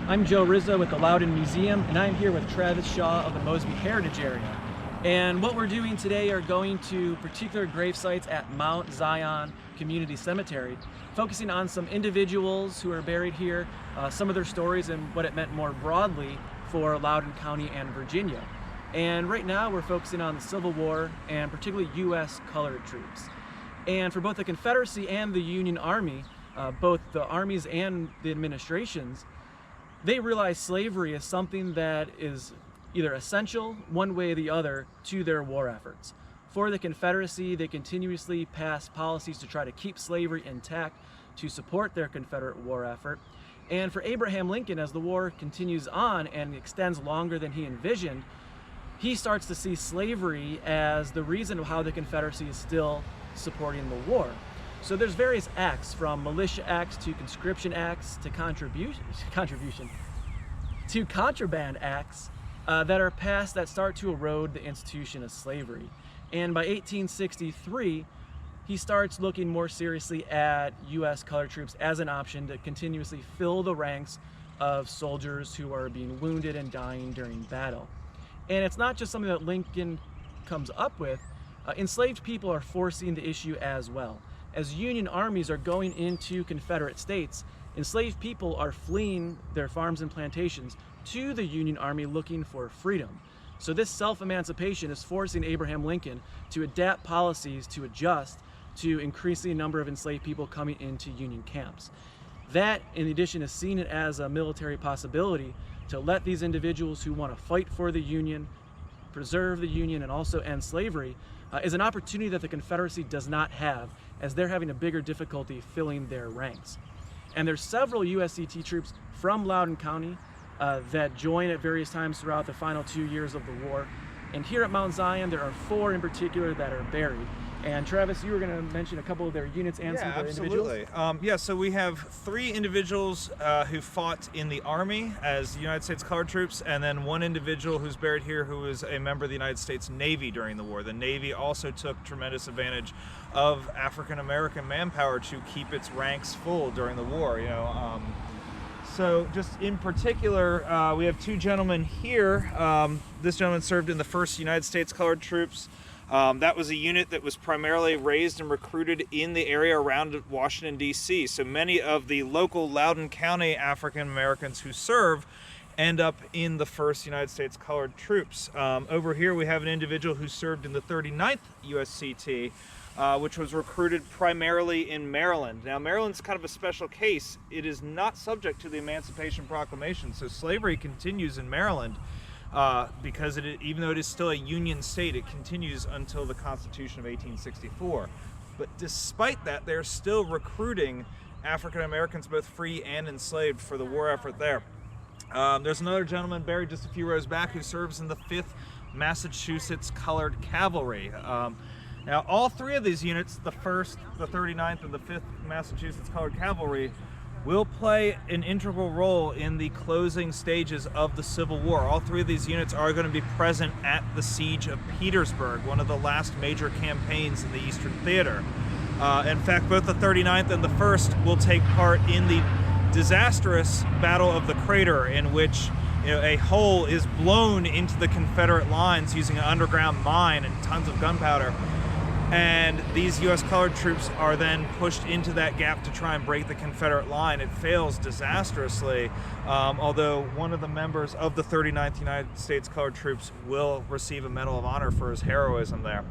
I'm Joe Rizzo with the Loudon Museum, and I'm here with Travis Shaw of the Mosby Heritage Area. And what we're doing today are going to particular grave sites at Mount Zion Community Cemetery, focusing on some individuals who are buried here, some of their stories and what it meant more broadly for Loudoun County and Virginia. And right now we're focusing on the Civil War and particularly U.S. colored troops. And for both the Confederacy and the Union Army, both the armies and the administrations, they realize slavery is something that is either essential, one way or the other, to their war efforts. For the Confederacy, they continuously pass policies to try to keep slavery intact to support their Confederate war effort. And for Abraham Lincoln, as the war continues on and extends longer than he envisioned, he starts to see slavery as the reason of how the Confederacy is still supporting the war. So there's various acts, from militia acts to conscription acts to contraband acts that are passed that start to erode the institution of slavery. And by 1863, he starts looking more seriously at U.S. colored troops as an option to continuously fill the ranks of soldiers who are being wounded and dying during battle. And it's not just something that Lincoln comes up with. Enslaved people are forcing the issue as well. As Union armies are going into Confederate states, enslaved people are fleeing their farms and plantations to the Union Army looking for freedom. So this self-emancipation is forcing Abraham Lincoln to adapt policies to adjust to increasing the number of enslaved people coming into Union camps. That, in addition, is seen as a military possibility to let these individuals who want to fight for the Union, preserve the Union, and also end slavery, is an opportunity that the Confederacy does not have, as they're having a bigger difficulty filling their ranks. And there's several U.S.C.T. troops from Loudoun County that join at various times throughout the final 2 years of the war. And here at Mount Zion, there are 4 in particular that are buried. And Travis, you were going to mention a couple of their units and some of their individuals. Yeah, so we have 3 individuals who fought in the Army as United States colored troops, and then 1 individual who's buried here who was a member of the United States Navy during the war. The Navy also took tremendous advantage of African American manpower to keep its ranks full during the war. So just in particular, we have 2 gentlemen here. This gentleman served in the 1st United States colored troops. That was a unit that was primarily raised and recruited in the area around Washington, D.C. So many of the local Loudoun County African Americans who serve end up in the 1st United States colored troops. Over here we have an individual who served in the 39th U.S.C.T., which was recruited primarily in Maryland. Now, Maryland's kind of a special case. It is not subject to the Emancipation Proclamation, so slavery continues in Maryland. Because even though it is still a Union state, it continues until the Constitution of 1864. But despite that, they're still recruiting African Americans, both free and enslaved, for the war effort there. There's another gentleman buried just a few rows back who serves in the 5th Massachusetts Colored Cavalry. Now, all 3 of these units, the 1st, the 39th, and the 5th Massachusetts Colored Cavalry, will play an integral role in the closing stages of the Civil War. All 3 of these units are going to be present at the Siege of Petersburg, one of the last major campaigns in the Eastern Theater. In fact, both the 39th and the 1st will take part in the disastrous Battle of the Crater, in which a hole is blown into the Confederate lines using an underground mine and tons of gunpowder. And these U.S. colored troops are then pushed into that gap to try and break the Confederate line. It fails disastrously, although one of the members of the 39th United States colored troops will receive a Medal of Honor for his heroism there.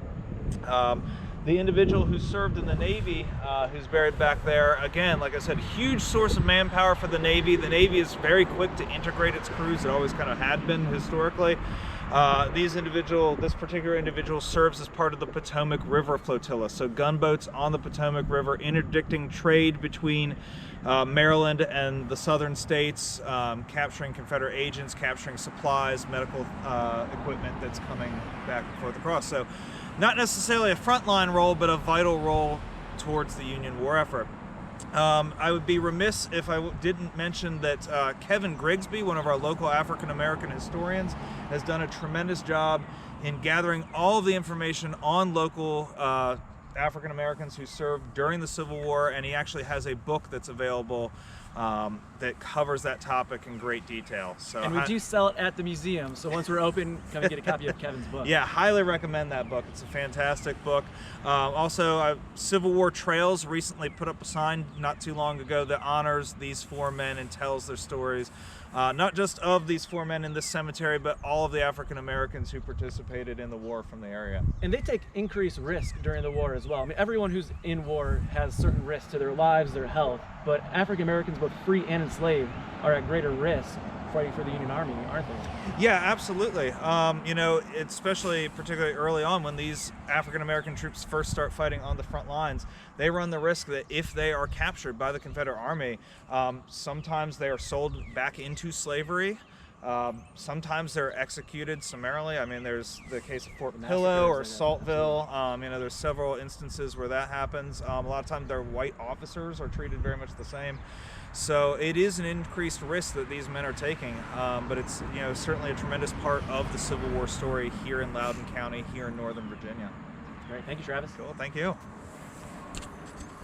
The individual who served in the Navy, who's buried back there, again, like I said, huge source of manpower for the Navy. The Navy is very quick to integrate its crews. It always kind of had been historically. This particular individual serves as part of the Potomac River Flotilla, so gunboats on the Potomac River interdicting trade between Maryland and the southern states, capturing Confederate agents, capturing supplies, medical equipment that's coming back and forth across. So not necessarily a frontline role, but a vital role towards the Union war effort. I would be remiss if I didn't mention that Kevin Grigsby, one of our local African-American historians, has done a tremendous job in gathering all of the information on local African-Americans who served during the Civil War, and he actually has a book that's available that covers that topic in great detail. So, and we do sell it at the museum, so once we're open, come and get a copy of Kevin's book. Yeah, highly recommend that book. It's a fantastic book. Also, Civil War Trails recently put up a sign not too long ago that honors these four men and tells their stories, not just of these four men in this cemetery, but all of the African Americans who participated in the war from the area. And they take increased risk during the war as well. I mean, everyone who's in war has certain risks to their lives, their health, but African Americans, both free and enslaved, are at greater risk fighting for the Union Army, aren't they? Yeah, absolutely. You know, especially particularly early on when these African American troops first start fighting on the front lines, they run the risk that if they are captured by the Confederate Army, sometimes they are sold back into slavery. Sometimes they're executed summarily. I mean, there's the case of Fort Pillow or Saltville. You know, there's several instances where that happens. A lot of times their white officers are treated very much the same. So it is an increased risk that these men are taking, but it's, you know, certainly a tremendous part of the Civil War story here in Loudoun County, here in Northern Virginia. Great, thank you, Travis. Cool, thank you.